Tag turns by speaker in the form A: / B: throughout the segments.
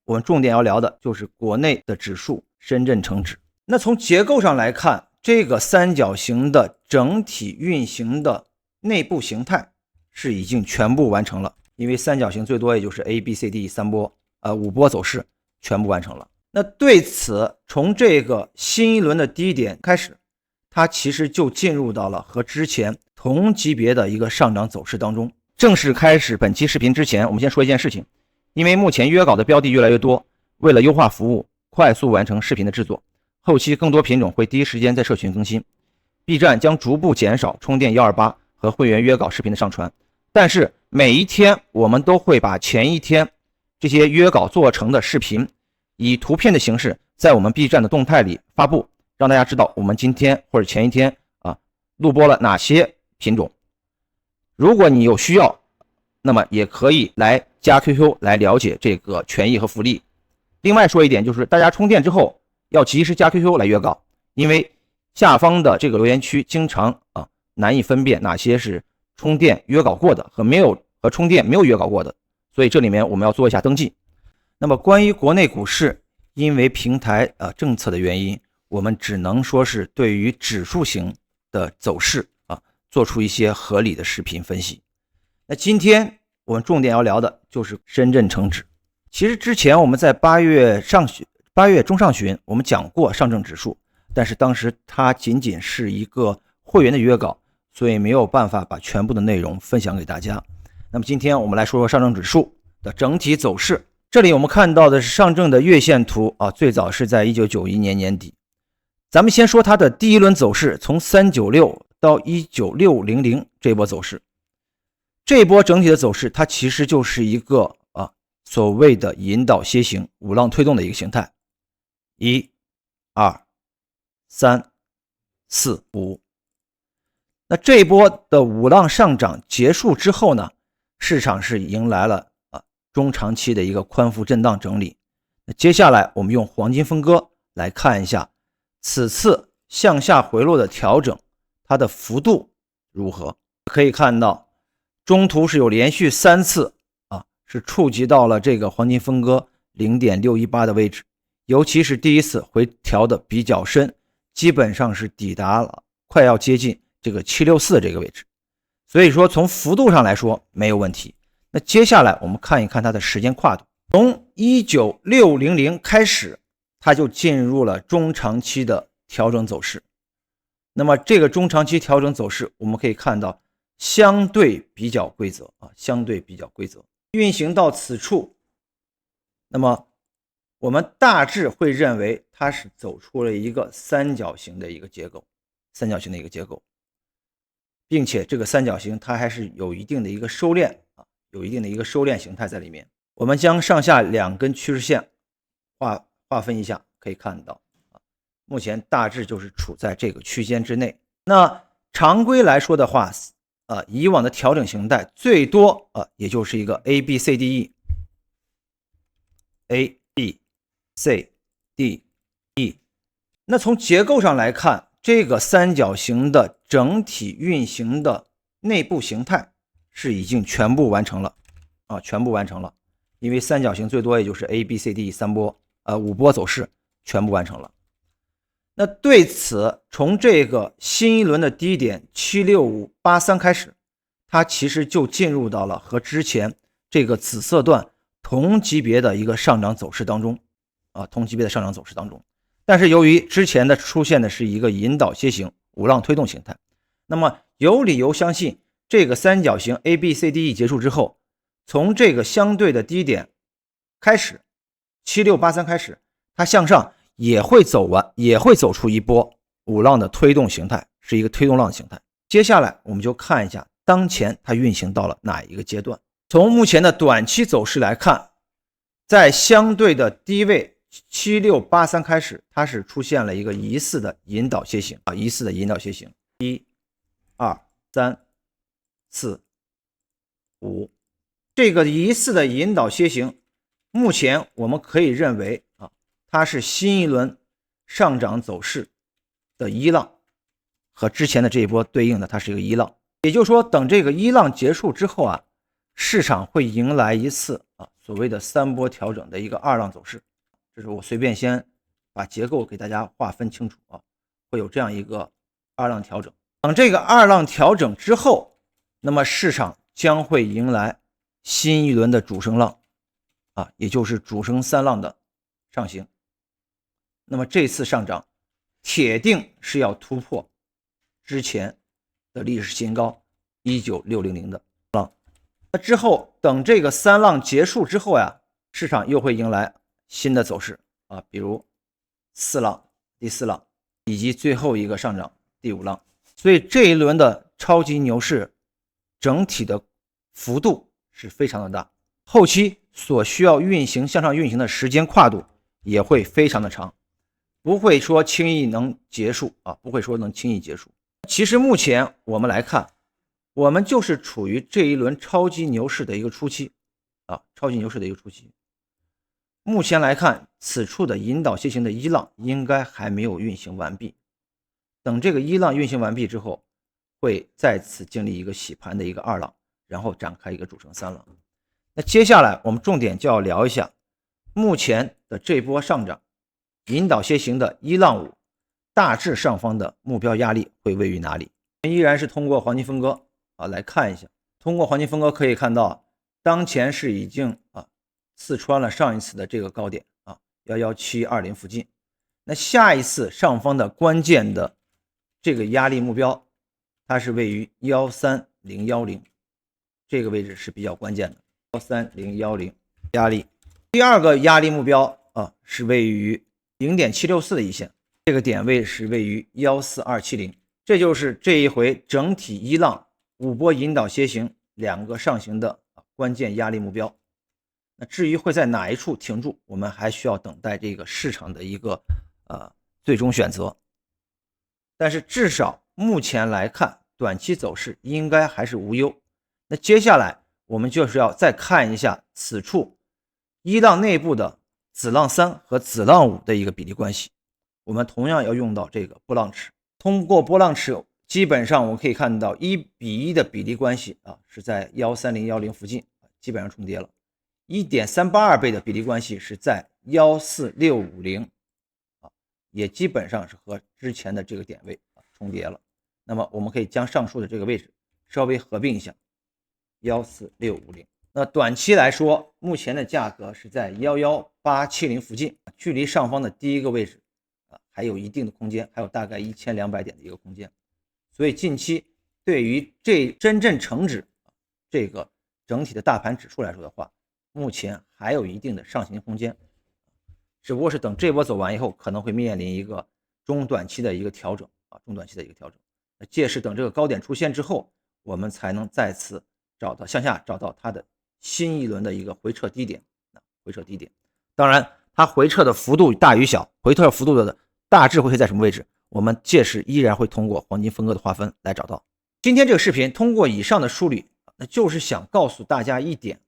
A: 我们重点要聊的就是国内的指数深圳成指。那从结构上来看，这个三角形的整体运行的内部形态是已经全部完成了，因为三角形最多也就是 ABCD 5波走势全部完成了。那对此，从这个新一轮的低点开始，它其实就进入到了和之前同级别的一个上涨走势当中。正式开始本期视频之前，我们先说一件事情，因为目前约稿的标的越来越多，为了优化服务，快速完成视频的制作，后期更多品种会第一时间在社群更新。B 站将逐步减少充电128和会员约稿视频的上传，但是每一天我们都会把前一天这些约稿做成的视频以图片的形式在我们 B 站的动态里发布，让大家知道我们今天或者前一天录播了哪些品种。如果你有需要，那么也可以来加 QQ 来了解这个权益和福利。另外说一点，就是大家充电之后要及时加 QQ 来约稿，因为下方的这个留言区经常难以分辨哪些是充电约稿过的和充电没有约稿过的，所以这里面我们要做一下登记。那么关于国内股市，因为平台政策的原因，我们只能说是对于指数型的走势做出一些合理的视频分析。那今天我们重点要聊的就是深圳成指。其实之前我们在8月中上旬我们讲过上证指数，但是当时它仅仅是一个会员的约稿，所以没有办法把全部的内容分享给大家。那么今天我们来说说上证指数的整体走势。这里我们看到的是上证的月线图最早是在1991年年底。咱们先说它的第一轮走势，从396到19600这波走势。这波整体的走势它其实就是一个所谓的引导楔形五浪推动的一个形态。1 2 3 4 5。那这一波的五浪上涨结束之后呢，市场是迎来了中长期的一个宽幅震荡整理。那接下来我们用黄金分割来看一下此次向下回落的调整它的幅度如何。可以看到中途是有连续3次是触及到了这个黄金分割 0.618 的位置，尤其是第一次回调的比较深，基本上是抵达了快要接近这个764这个位置，所以说从幅度上来说没有问题。那接下来我们看一看它的时间跨度，从19600开始它就进入了中长期的调整走势。那么这个中长期调整走势我们可以看到相对比较规则相对比较规则运行到此处，那么我们大致会认为它是走出了一个三角形的一个结构，并且这个三角形它还是有一定的一个收敛形态在里面。我们将上下两根趋势线划分一下，可以看到目前大致就是处在这个区间之内。那常规来说的话以往的调整形态最多也就是一个 ABCDE ABCDE。 那从结构上来看，这个三角形的整体运行的内部形态是已经全部完成了因为三角形最多也就是 ABCD 5波走势全部完成了。那对此，从这个新一轮的低点76583开始，它其实就进入到了和之前这个紫色段同级别的一个上涨走势当中但是由于之前的出现的是一个引导楔形五浪推动形态，那么有理由相信这个三角形 ABCDE 结束之后，从这个相对的低点开始7683开始，它向上也会走出一波五浪的推动形态，是一个推动浪的形态。接下来我们就看一下当前它运行到了哪一个阶段。从目前的短期走势来看，在相对的低位7683开始，它是出现了一个疑似的引导楔形1 2 3 4 5。这个疑似的引导楔形目前我们可以认为它是新一轮上涨走势的一浪，和之前的这一波对应的它是一个一浪。也就是说等这个一浪结束之后市场会迎来一次所谓的3波调整的一个2浪走势。这是我随便先把结构给大家划分清楚会有这样一个2浪调整。等这个2浪调整之后，那么市场将会迎来新一轮的主升浪也就是主升3浪的上行。那么这次上涨铁定是要突破之前的历史新高19600的浪。那之后等这个3浪结束之后市场又会迎来新的走势比如4浪、第4浪以及最后一个上涨第5浪。所以这一轮的超级牛市整体的幅度是非常的大，后期所需要向上运行的时间跨度也会非常的长，不会说轻易能结束不会说能轻易结束。其实目前我们来看，我们就是处于这一轮超级牛市的一个初期超级牛市的一个初期。目前来看，此处的引导楔形的1浪应该还没有运行完毕，等这个1浪运行完毕之后，会再次经历一个洗盘的一个2浪，然后展开一个主升3浪。那接下来我们重点就要聊一下目前的这波上涨引导楔形的1浪5大致上方的目标压力会位于哪里。依然是通过黄金分割来看一下。通过黄金分割可以看到，当前是已经刺穿了上一次的这个高点11720附近。那下一次上方的关键的这个压力目标，它是位于13010，这个位置是比较关键的。13010压力。第二个压力目标是位于 0.764 的一线，这个点位是位于14270。这就是这一回整体1浪5波引导楔形2个上行的关键压力目标。那至于会在哪一处停住，我们还需要等待这个市场的一个最终选择。但是至少目前来看，短期走势应该还是无忧。那接下来我们就是要再看一下此处1浪内部的子浪3和子浪5的一个比例关系。我们同样要用到这个波浪尺，通过波浪尺基本上我们可以看到1:1的比例关系是在13010附近，基本上重叠了。1.382 倍的比例关系是在14650，也基本上是和之前的这个点位重叠了。那么我们可以将上述的这个位置稍微合并一下，14650。那短期来说，目前的价格是在11870附近，距离上方的第一个位置还有一定的空间，还有大概1200点的一个空间。所以近期对于这真正成指这个整体的大盘指数来说的话，目前还有一定的上行空间，只不过是等这波走完以后，可能会面临一个中短期的一个调整中短期的一个调整。届时等这个高点出现之后，我们才能再次向下找到它的新一轮的一个回撤低点。当然它回撤的幅度大与小，回撤幅度的大致会在什么位置，我们届时依然会通过黄金分割的划分来找到。今天这个视频通过以上的梳理，那就是想告诉大家一点，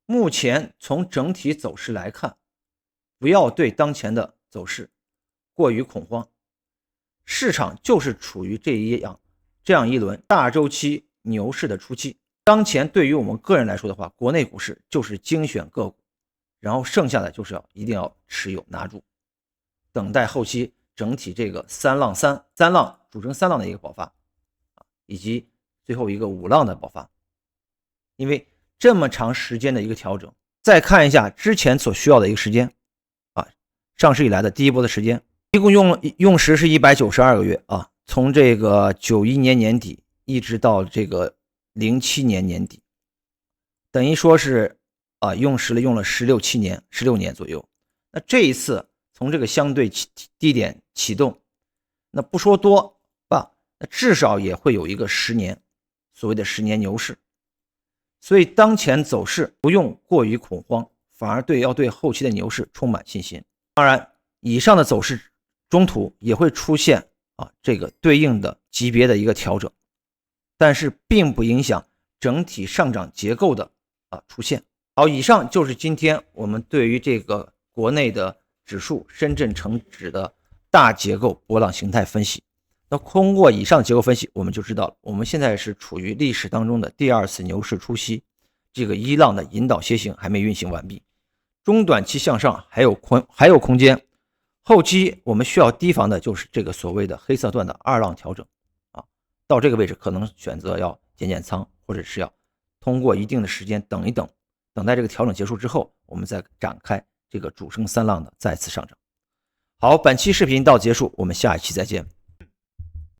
A: 目前从整体走势来看，不要对当前的走势过于恐慌，市场就是处于这样一轮大周期牛市的初期。当前对于我们个人来说的话，国内股市就是精选个股，然后剩下的就是一定要持有拿住，等待后期整体这个三浪主升3浪的一个爆发以及最后一个5浪的爆发。因为这么长时间的一个调整，再看一下之前所需要的一个时间上市以来的第一波的时间，一共用时是192个月从这个91年年底一直到这个07年年底，等于说是用时用了16年左右。那这一次从这个相对低点启动，那不说多那至少也会有一个10年，所谓的10年牛市。所以当前走势不用过于恐慌，反而要对后期的牛市充满信心。当然以上的走势中途也会出现这个对应的级别的一个调整，但是并不影响整体上涨结构的出现。好，以上就是今天我们对于这个国内的指数深圳成指的大结构波浪形态分析。那通过以上结构分析，我们就知道了我们现在是处于历史当中的第2次牛市初期，这个一浪的引导楔形还没运行完毕，中短期向上还有空间，后期我们需要提防的就是这个所谓的黑色段的二浪调整啊，到这个位置可能选择要减仓，或者是要通过一定的时间等一等，等待这个调整结束之后，我们再展开这个主升三浪的再次上涨。好，本期视频到结束，我们下一期再见。